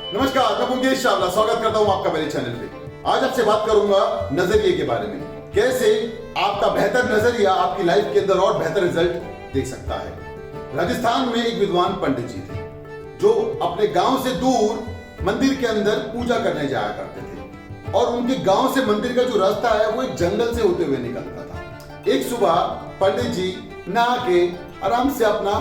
नमस्कार, मैं मुकेश चावला स्वागत करता हूं आपका मेरे चैनल पे। आज आपसे बात करूंगा नजरिए के बारे में, कैसे आपका बेहतर नजरिया आपकी लाइफ के अंदर और बेहतर रिजल्ट दे सकता है। राजस्थान में एक विद्वान पंडित जी थे जो अपने गांव से दूर मंदिर के अंदर पूजा करने जाया करते थे और उनके गांव से मंदिर का जो रास्ता है वो एक जंगल से होते हुए निकलता था। एक सुबह पंडित जी नहा के आराम से अपना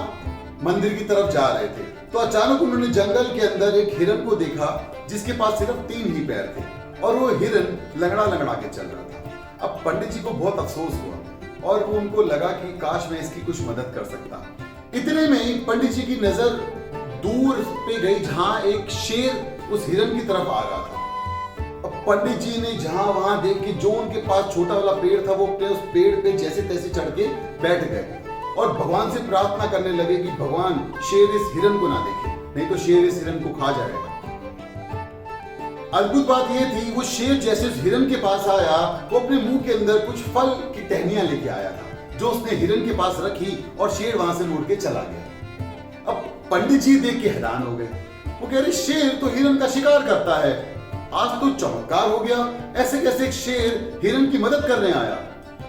मंदिर की तरफ जा रहे थे तो अचानक उन्होंने जंगल के अंदर एक हिरन को देखा जिसके पास सिर्फ 3 ही पैर थे और वो हिरन लंगड़ा लंगड़ा के चल रहा था। अब पंडित जी को बहुत अफसोस हुआ और उनको लगा कि काश मैं इसकी कुछ मदद कर सकता। इतने में पंडित जी की नजर दूर पे गई जहां एक शेर उस हिरन की तरफ आ रहा था। अब पंडित जी ने जहां वहां देख के जो उनके पास छोटा वाला पेड़ था वो उस पेड़ पे जैसे तैसे चढ़ के बैठ गए और भगवान से प्रार्थना करने लगे कि भगवान शेर इस हिरन को ना देखे, नहीं तो शेर इस हिरन को खा जाएगा। अद्भुत बात यह थी वो शेर जैसे उस हिरन के पास आया वो अपने मुंह के अंदर कुछ फल की टहनियां लेके आया था जो उसने हिरन के पास रखी और शेर वहां से मुड़ के चला गया। अब पंडित जी देख के हैरान हो गए। वो कह रहे शेर तो हिरन का शिकार करता है, आज तो चमत्कार हो गया, ऐसे कैसे एक शेर हिरन की मदद करने आया।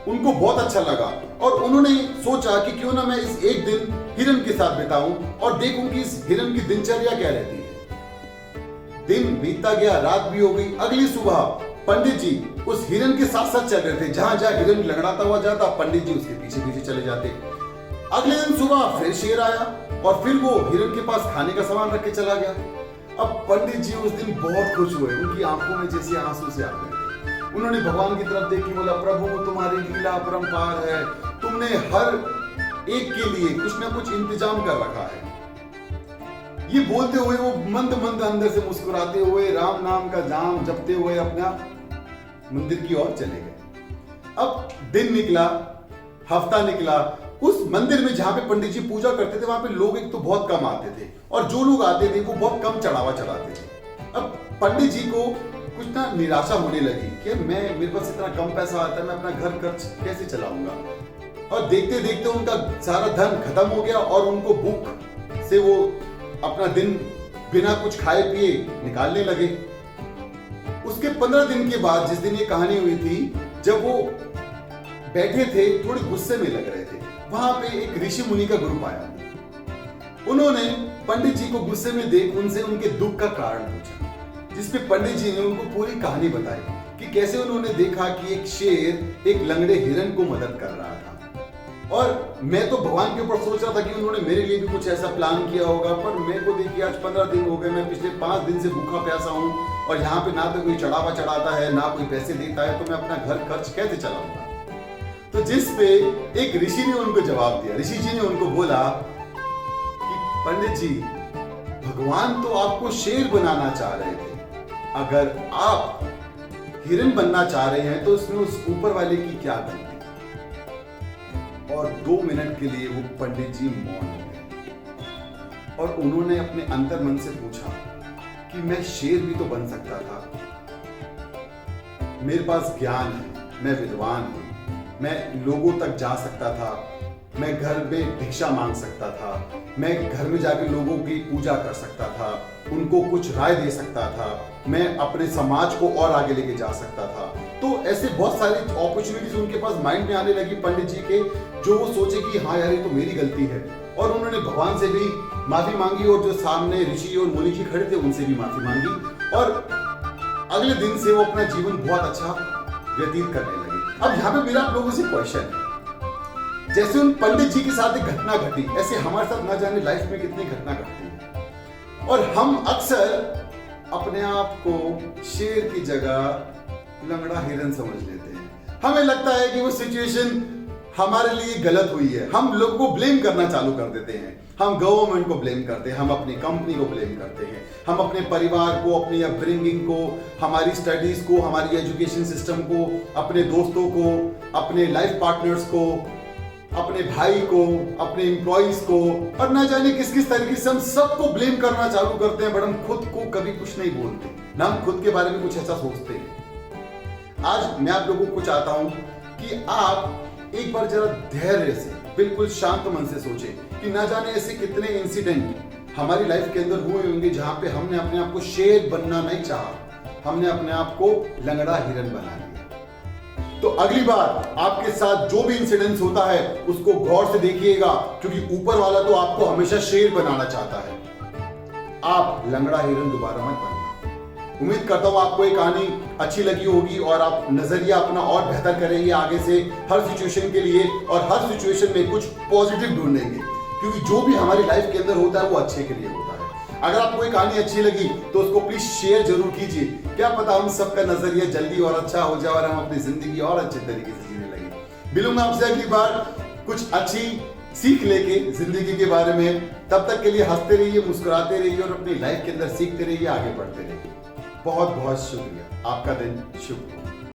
उनको बहुत अच्छा लगा और उन्होंने सोचा कि क्यों ना मैं इस एक दिन हिरन के साथ बिताऊं और देखूं कि इस हिरन की दिनचर्या क्या रहती है। दिन बीतता गया, रात भी हो गई। अगली सुबह पंडित जी उस हिरन के साथ साथ चल रहे थे। जहां जहां हिरन लंगड़ाता हुआ जाता पंडित जी उसके पीछे पीछे चले जाते। अगले दिन सुबह फिर शेर आया और फिर वो हिरन के पास खाने का सामान रख के चला गया। अब पंडित जी उस दिन बहुत खुश हुए, उनकी आंखों में जैसे आंसू से आ गए। उन्होंने भगवान की तरफ देखी, बोला प्रभु तुम्हारी लीला अपरंपार है, तुमने हर एक के लिए कुछ ना कुछ इंतजाम कर रखा है। ये बोलते हुए वो मंद मंद अंदर से मुस्कुराते हुए राम नाम का जाम जपते हुए अपना मंदिर की ओर चले गए। अब दिन निकला, हफ्ता निकला। उस मंदिर में जहां पे पंडित जी पूजा करते थे वहां पे लोग एक तो बहुत कम आते थे और जो लोग आते थे वो बहुत कम चढ़ावा चढ़ाते थे। अब पंडित जी को कुछ ना निराशा होने लगी कि मेरे पास इतना कम पैसा आता है, मैं अपना घर खर्च कैसे चलाऊंगा। और देखते देखते उनका सारा धन खत्म हो गया और उनको भूख से वो अपना दिन बिना कुछ खाए पिए निकालने लगे। उसके 15 दिन के बाद जिस दिन ये कहानी हुई थी, जब वो बैठे थे थोड़े गुस्से में लग रहे थे, वहां पे एक ऋषि मुनि का ग्रुप आया। उन्होंने पंडित जी को गुस्से में देख उनसे उनके दुख का कारण पूछा, जिसपे पंडित जी ने उनको पूरी कहानी बताई कि कैसे उन्होंने देखा कि एक शेर एक लंगड़े हिरन को मदद कर रहा था। और मैं तो भगवान के ऊपर सोच रहा था कि उन्होंने मेरे लिए भी कुछ ऐसा प्लान किया होगा, पर मेरे को देखिए आज 15 दिन हो गए, मैं पिछले 5 दिन से भूखा प्यासा हूं और यहाँ पे ना तो कोई चढ़ावा चढ़ाता है ना कोई पैसे देता है, तो मैं अपना घर खर्च कैसे चलाऊंगा। तो जिस पे एक ऋषि ने उनको जवाब दिया। ऋषि जी ने उनको बोला कि पंडित जी, भगवान तो आपको शेर बनाना चाह रहे थे, अगर आप हिरन बनना चाह रहे हैं तो उसमें उस ऊपर वाले की क्या गलती। और 2 मिनट के लिए वो पंडित जी मौन हो गए और उन्होंने अपने अंतर मन से पूछा कि मैं शेर भी तो बन सकता था, मेरे पास ज्ञान है, मैं विद्वान हूं, मैं लोगों तक जा सकता था, मैं घर में भिक्षा मांग सकता था, मैं घर में जाके लोगों की पूजा कर सकता था, उनको कुछ राय दे सकता था, मैं अपने समाज को और आगे लेके जा सकता था। तो ऐसे बहुत सारी अपॉर्चुनिटीज उनके पास माइंड में आने लगी पंडित जी के, जो वो सोचे कि हाँ यार ये तो मेरी गलती है। और उन्होंने भगवान से भी माफी मांगी और जो सामने ऋषि और मुनि जी खड़े थे उनसे भी माफी मांगी और अगले दिन से वो अपना जीवन बहुत अच्छा व्यतीत करने लगे। अब यहाँ पे मेरा आप लोगों से क्वेश्चन है, जैसे उन पंडित जी के साथ एक घटना घटी, ऐसे हमारे साथ ना जाने लाइफ में कितनी घटना घटती है और हम अक्सर अपने आप को शेर की जगह लंगड़ा हिरन समझ लेते हैं। हमें लगता है कि वो सिचुएशन हमारे लिए गलत हुई है, हम लोगों को ब्लेम करना चालू कर देते हैं। हम गवर्नमेंट को ब्लेम करते हैं, हम अपनी कंपनी को ब्लेम करते हैं, हम अपने परिवार को, अपनी अपब्रिंगिंग को, हमारी स्टडीज को, हमारी एजुकेशन सिस्टम को, अपने दोस्तों को, अपने लाइफ पार्टनर्स को, अपने भाई को, अपने एम्प्लॉइज को और ना जाने किस किस तरीके से हम सबको ब्लेम करना चालू करते हैं, बट हम खुद को कभी कुछ नहीं बोलते, ना हम खुद के बारे में कुछ ऐसा सोचते हैं। आज मैं आप लोगों को चाहता हूं कि आप एक बार जरा धैर्य से बिल्कुल शांत मन से सोचें कि ना जाने ऐसे कितने इंसिडेंट हमारी लाइफ के अंदर हुए होंगे जहां पे हमने अपने आप को शेर बनना नहीं चाहा, हमने अपने आप को लंगड़ा हिरन बना लिया। तो अगली बार आपके साथ जो भी इंसिडेंस होता है उसको गौर से देखिएगा, क्योंकि ऊपर वाला तो आपको हमेशा शेर बनाना चाहता है। आप लंगड़ा हिरन दोबारा मत बनना। उम्मीद करता हूं आपको ये कहानी अच्छी लगी होगी और आप नजरिया अपना और बेहतर करेंगे आगे से हर सिचुएशन के लिए, और हर सिचुएशन में कुछ पॉजिटिव ढूंढेंगे, क्योंकि जो भी हमारी लाइफ के अंदर होता है वो अच्छे के लिए होता है। अगर आपको ये कहानी अच्छी लगी तो उसको प्लीज शेयर जरूर कीजिए। क्या पता हम सबका नजरिया जल्दी और अच्छा हो जाए और हम अपनी जिंदगी और अच्छे तरीके से जीने लगे। मिलूंगा आपसे अगली बार कुछ अच्छी सीख लेके जिंदगी के बारे में। तब तक के लिए हंसते रहिए, मुस्कुराते रहिए और अपनी लाइफ के अंदर सीखते रहिए, आगे बढ़ते रहिए। बहुत बहुत शुक्रिया। आपका दिन शुभ हो।